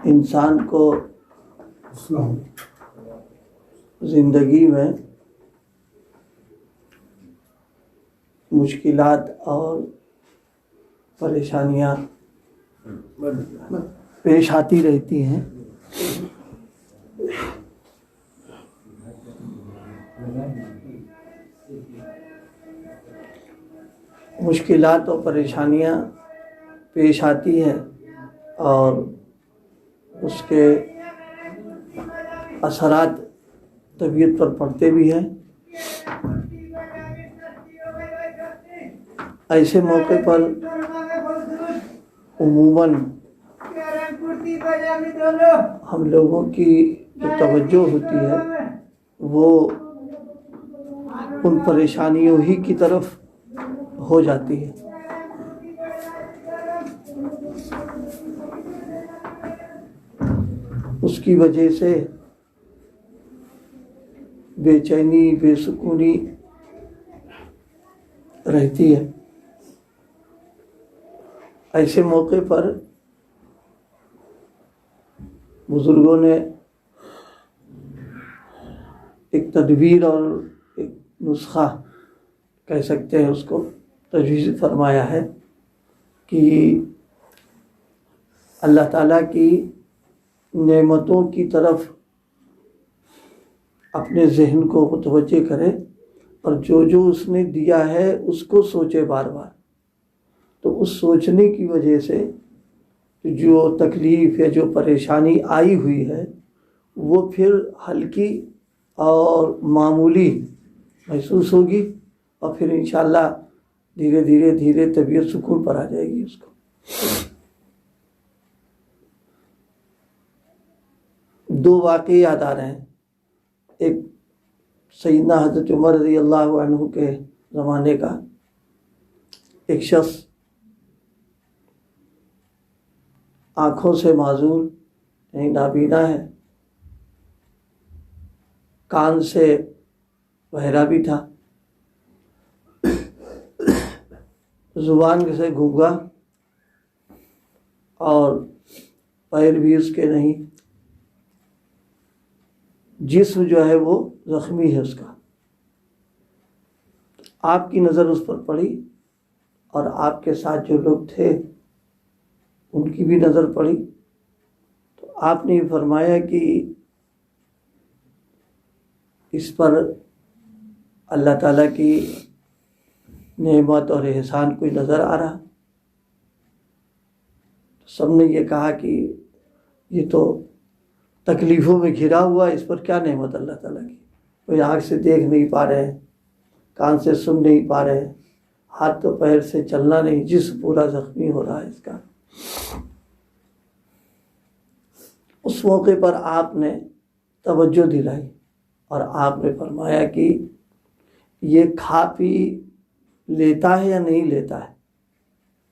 انسان کو زندگی میں مشکلات اور پریشانیاں پیش آتی رہتی ہیں. مشکلات اور پریشانیاں پیش آتی ہیں اور اس کے اثرات طبیعت پر پڑتے بھی ہیں. ایسے موقع پر عموماً ہم لوگوں کی جو توجہ ہوتی ہے وہ ان پریشانیوں ہی کی طرف ہو جاتی ہے. اس کی وجہ سے بے چینی بے سکونی رہتی ہے. ایسے موقع پر بزرگوں نے ایک تدبیر اور ایک نسخہ کہہ سکتے ہیں اس کو تجویز فرمایا ہے کہ اللہ تعالیٰ کی نعمتوں کی طرف اپنے ذہن کو متوجہ کرے اور جو اس نے دیا ہے اس کو سوچے بار بار. تو اس سوچنے کی وجہ سے جو تکلیف یا جو پریشانی آئی ہوئی ہے وہ پھر ہلکی اور معمولی محسوس ہوگی اور پھر انشاءاللہ دھیرے طبیعت سکون پر آ جائے گی اس کو. دو واقعے یاد آ رہے ہیں. ایک سیدنا حضرت عمر رضی اللہ عنہ کے زمانے کا. ایک شخص آنکھوں سے معذور یعنی نابینا ہے، کان سے بہرا بھی تھا، زبان سے گونگا اور پیر بھی اس کے نہیں. جسم جو ہے وہ زخمی ہے اس کا. آپ کی نظر اس پر پڑی اور آپ کے ساتھ جو لوگ تھے ان کی بھی نظر پڑی. تو آپ نے فرمایا کہ اس پر اللہ تعالیٰ کی نعمت اور احسان کوئی نظر آ رہا. سب نے یہ کہا کہ یہ تو تکلیفوں میں گھرا ہوا، اس پر کیا نعمت اللہ تعالیٰ کی. کوئی آنکھ سے دیکھ نہیں پا رہے ہیں، کان سے سن نہیں پا رہے ہیں، ہاتھ تو پیر سے چلنا نہیں، جسم پورا زخمی ہو رہا ہے اس کا. اس موقع پر آپ نے توجہ دلائی اور آپ نے فرمایا کہ یہ کھا پی لیتا ہے یا نہیں لیتا ہے.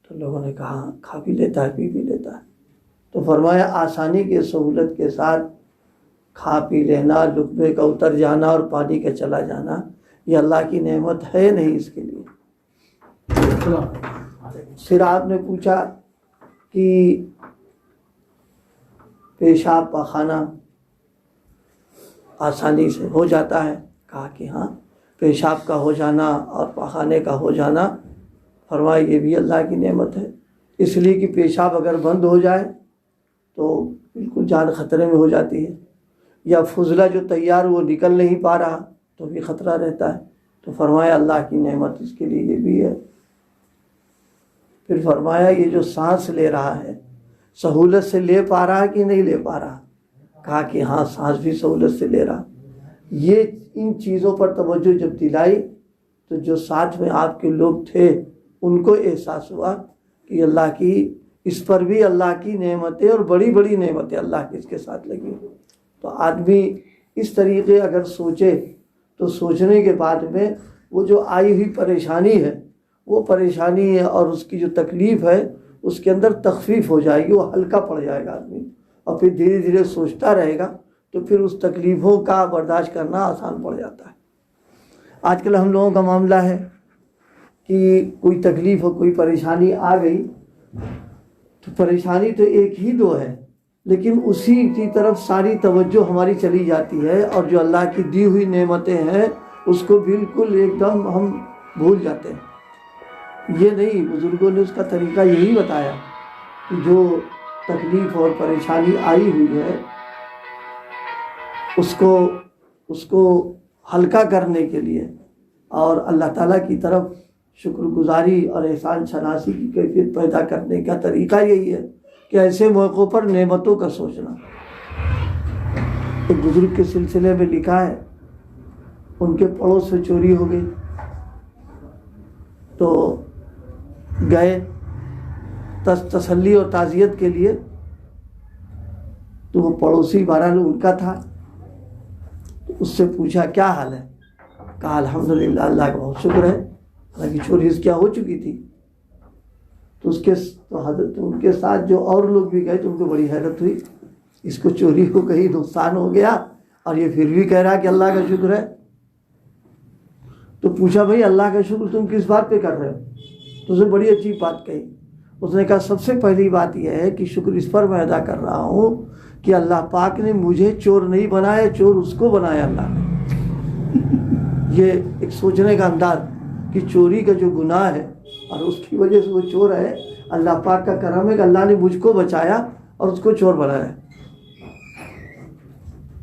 تو لوگوں نے کہا کھا بھی لیتا ہے پی بھی لیتا ہے. تو فرمایا آسانی کے سہولت کے ساتھ کھا پی لینا، لقمے کا اتر جانا اور پانی کا چلا جانا یہ اللہ کی نعمت ہے نہیں اس کے لیے. پھر آپ نے پوچھا کہ پیشاب پاخانہ آسانی سے ہو جاتا ہے؟ کہا کہ ہاں، پیشاب کا ہو جانا اور پاخانے کا ہو جانا فرمایا یہ بھی اللہ کی نعمت ہے. اس لیے کہ پیشاب اگر بند ہو جائے تو بالکل جان خطرے میں ہو جاتی ہے، یا فضلہ جو تیار وہ نکل نہیں پا رہا تو بھی خطرہ رہتا ہے. تو فرمایا اللہ کی نعمت اس کے لیے یہ بھی ہے. پھر فرمایا یہ جو سانس لے رہا ہے سہولت سے لے پا رہا کہ نہیں لے پا رہا؟ کہا کہ ہاں سانس بھی سہولت سے لے رہا. یہ ان چیزوں پر توجہ جب دلائی تو جو ساتھ میں آپ کے لوگ تھے ان کو احساس ہوا کہ اللہ کی اس پر بھی اللہ کی نعمتیں اور بڑی بڑی نعمتیں اللہ کی اس کے ساتھ لگی. تو آدمی اس طریقے اگر سوچے تو سوچنے کے بعد میں وہ جو آئی ہوئی پریشانی ہے وہ پریشانی ہے اور اس کی جو تکلیف ہے اس کے اندر تخفیف ہو جائے گی، وہ ہلکا پڑ جائے گا آدمی، اور پھر دھیرے سوچتا رہے گا تو پھر اس تکلیفوں کا برداشت کرنا آسان پڑ جاتا ہے. آج کل ہم لوگوں کا معاملہ ہے کہ کوئی تکلیف ہو کوئی پریشانی آ گئی تو پریشانی تو ایک ہی دو ہے لیکن اسی کی طرف ساری توجہ ہماری چلی جاتی ہے، اور جو اللہ کی دی ہوئی نعمتیں ہیں اس کو بالکل ایک دم ہم بھول جاتے ہیں۔ یہ نہیں، بزرگوں نے اس کا طریقہ یہی بتایا کہ جو تکلیف اور پریشانی آئی ہوئی ہے اس کو ہلکا کرنے کے لیے اور اللہ تعالیٰ کی طرف شکر گزاری اور احسان شناسی کی کیفیت پیدا کرنے کا طریقہ یہی ہے کہ ایسے موقعوں پر نعمتوں کا سوچنا۔ ایک بزرگ کے سلسلے میں لکھا ہے، ان کے پڑوس سے چوری ہو گئی تو گئے تسلی اور تعزیت کے لیے، تو وہ پڑوسی بہرحال ان کا تھا، تو اس سے پوچھا کیا حال ہے؟ کہا الحمدللہ، اللہ کا بہت شکر ہے، حالانکہ چوری اس کیا ہو چکی تھی۔ تو حضرت ان کے ساتھ جو اور لوگ بھی گئے تو ان کو بڑی حیرت ہوئی، اس کو چوری ہو گئی، نقصان ہو گیا، اور یہ پھر بھی کہہ رہا کہ اللہ کا شکر ہے۔ تو پوچھا بھائی اللہ کا شکر تم کس بات پہ کر رہے ہو؟ تو اس نے بڑی عجیب بات کہی۔ اس نے کہا سب سے پہلی بات یہ ہے کہ شکر اس پر میں ادا کر رہا ہوں کہ اللہ پاک نے مجھے چور نہیں بنایا، چور اس کو بنایا اللہ نے۔ یہ ایک سوچنے کا انداز کہ چوری کا جو گناہ ہے اور اس کی وجہ سے وہ چور ہے، اللہ پاک کا کرم ہے کہ اللہ نے مجھ کو بچایا اور اس کو چور بنایا۔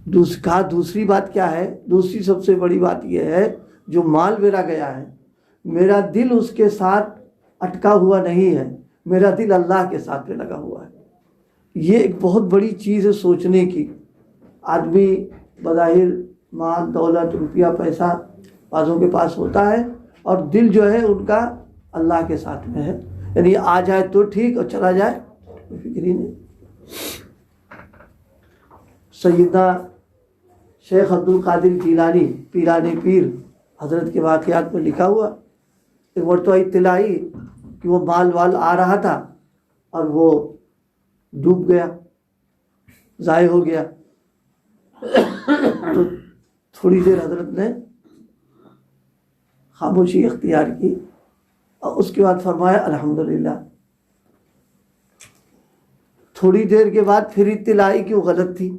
دوسری بات کیا ہے؟ دوسری سب سے بڑی بات یہ ہے جو مال میرا گیا ہے، میرا دل اس کے ساتھ اٹکا ہوا نہیں ہے، میرا دل اللہ کے ساتھ پہ لگا ہوا ہے۔ یہ ایک بہت بڑی چیز ہے سوچنے کی۔ آدمی بظاہر مال دولت روپیہ پیسہ بعضوں کے پاس ہوتا ہے اور دل جو ہے ان کا اللہ کے ساتھ میں ہے، یعنی آ جائے تو ٹھیک اور چلا جائے کوئی فکر ہی نہیں۔ سیدنا شیخ عبد القادر جیلانی پیران پیر حضرت کے واقعات میں لکھا ہوا، ایک مرتبہ اطلاع آئی کہ وہ مال وال آ رہا تھا اور وہ ڈوب گیا، ضائع ہو گیا۔ تو تھوڑی دیر حضرت نے خاموشی اختیار کی اور اس کے بعد فرمایا الحمدللہ۔ تھوڑی دیر کے بعد پھر اطلاع آئی کہ وہ غلط تھی،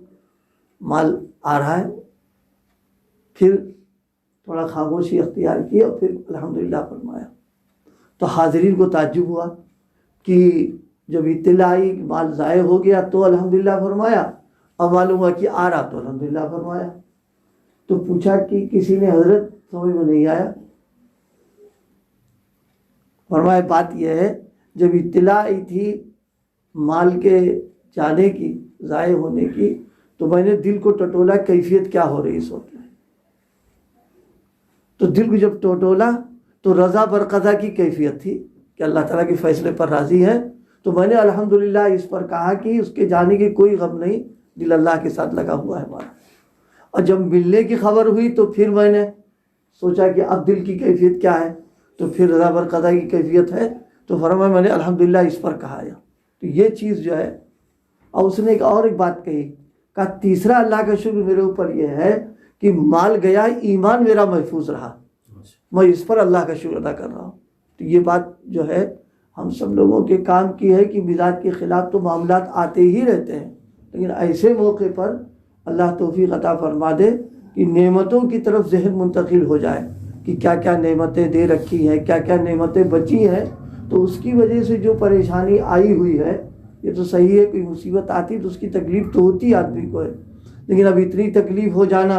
مال آ رہا ہے، پھر تھوڑا خاموشی اختیار کی اور پھر الحمدللہ فرمایا۔ تو حاضرین کو تعجب ہوا کہ جب اطلاع آئی کہ مال ضائع ہو گیا تو الحمدللہ فرمایا، اور معلوم ہوا کہ آ رہا تو الحمدللہ فرمایا۔ تو پوچھا کہ کسی نے حضرت سمجھ میں نہیں آیا؟ فرمایا بات یہ ہے جب اطلاع آئی تھی مال کے جانے کی، ضائع ہونے کی، تو میں نے دل کو ٹٹولا کیفیت کیا ہو رہی اس وقت میں۔ تو دل کو جب ٹٹولا تو رضا برقضا کی کیفیت تھی کہ اللہ تعالیٰ کے فیصلے پر راضی ہے، تو میں نے الحمدللہ اس پر کہا کہ اس کے جانے کی کوئی غم نہیں، دل اللہ کے ساتھ لگا ہوا ہے ہمارا۔ اور جب ملنے کی خبر ہوئی تو پھر میں نے سوچا کہ اب دل کی کیفیت کیا ہے، تو پھر رضا برقضا کی کیفیت ہے، تو فرمایا میں نے الحمدللہ اس پر کہا۔ تو یہ چیز جو ہے، اور اس نے ایک بات کہی، کہا تیسرا اللہ کا شکر میرے اوپر یہ ہے کہ مال گیا، ایمان میرا محفوظ رہا، میں اس پر اللہ کا شکر ادا کر رہا ہوں۔ تو یہ بات جو ہے ہم سب لوگوں کے کام کی ہے کہ مزاج کے خلاف تو معاملات آتے ہی رہتے ہیں، لیکن ایسے موقع پر اللہ توفیق عطا فرما دے کہ نعمتوں کی طرف ذہن منتقل ہو جائے کہ کیا کیا نعمتیں دے رکھی ہیں، کیا کیا نعمتیں بچی ہیں، تو اس کی وجہ سے جو پریشانی آئی ہوئی ہے، یہ تو صحیح ہے کوئی مصیبت آتی تو اس کی تکلیف تو ہوتی آدمی کو ہے، لیکن اب اتنی تکلیف ہو جانا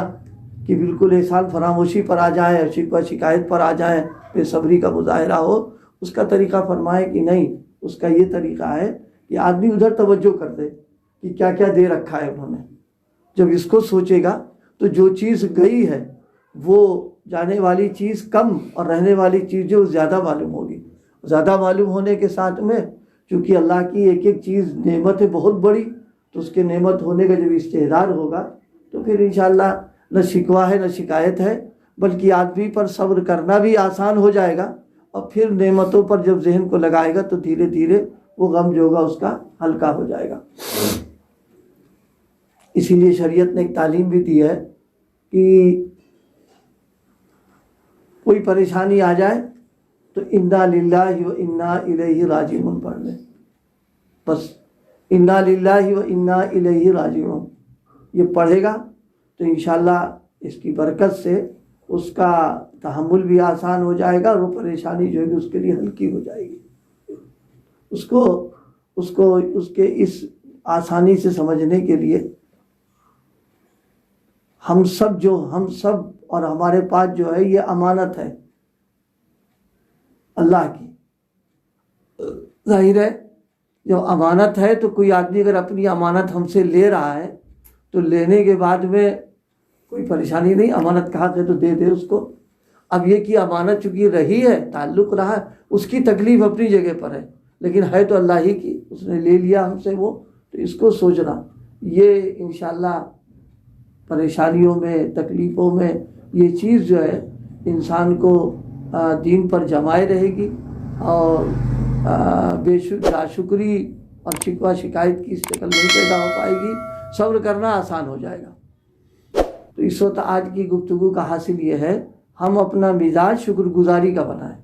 کہ بالکل احسان فراموشی پر آ جائے، شکوہ شکایت پر آ جائیں، بے صبری کا مظاہرہ ہو، اس کا طریقہ فرمائے کہ نہیں، اس کا یہ طریقہ ہے کہ آدمی ادھر توجہ کر دے کہ کیا کیا دے رکھا ہے انہوں نے۔ جب اس کو سوچے گا تو جو چیز گئی ہے وہ جانے والی چیز کم اور رہنے والی چیز جو زیادہ معلوم ہوگی۔ زیادہ معلوم ہونے کے ساتھ میں چونکہ اللہ کی ایک ایک چیز نعمت ہے بہت بڑی، تو اس کے نعمت ہونے کا جب استحضار ہوگا تو پھر انشاءاللہ نہ شکوہ ہے نہ شکایت ہے، بلکہ آدمی پر صبر کرنا بھی آسان ہو جائے گا، اور پھر نعمتوں پر جب ذہن کو لگائے گا تو دھیرے دھیرے وہ غم جو ہوگا اس کا ہلکا ہو جائے گا۔ اسی لیے شریعت نے ایک تعلیم بھی دی ہے کہ کوئی پریشانی آ جائے تو انا للہ و انا الیہ راجعون پڑھ لیں، بس انا للہ و انا الیہ راجعون، یہ پڑھے گا تو انشاءاللہ اس کی برکت سے اس کا تحمل بھی آسان ہو جائے گا، اور وہ پریشانی جو ہے اس کے لیے ہلکی ہو جائے گی۔ اس کو اس کے اس آسانی سے سمجھنے کے لیے ہم سب اور ہمارے پاس جو ہے یہ امانت ہے اللہ کی۔ ظاہر ہے جو امانت ہے تو کوئی آدمی اگر اپنی امانت ہم سے لے رہا ہے تو لینے کے بعد میں کوئی پریشانی نہیں، امانت کہا کہ تو دے دے اس کو۔ اب یہ کہ امانت چونکہ رہی ہے، تعلق رہا ہے، اس کی تکلیف اپنی جگہ پر ہے، لیکن ہے تو اللہ ہی کی، اس نے لے لیا ہم سے وہ، تو اس کو سوچنا، یہ انشاءاللہ پریشانیوں میں، تکلیفوں میں یہ چیز جو ہے انسان کو دین پر جمائے رہے گی، اور ناشکری اور شکوہ شکایت کی شکل نہیں پیدا ہو پائے گی، صبر کرنا آسان ہو جائے گا۔ تو اس وقت آج کی گفتگو کا حاصل یہ ہے ہم اپنا مزاج شکر گزاری کا بنائیں،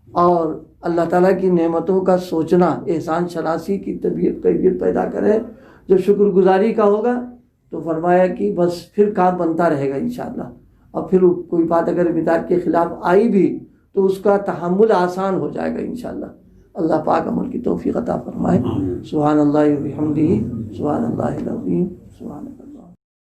اور اللہ تعالیٰ کی نعمتوں کا سوچنا، احسان شناسی کی طبیعت پیدا کریں۔ جو شکر گزاری کا ہوگا تو فرمایا کہ بس پھر کام بنتا رہے گا انشاءاللہ، اور پھر کوئی بات اگر مزاج کے خلاف آئی بھی تو اس کا تحمل آسان ہو جائے گا انشاءاللہ۔ اللہ پاک عمل کی توفیق عطا فرمائے۔ سبحان اللہ و بحمدہ، سبحان اللہ العظیم، سبحان اللہ۔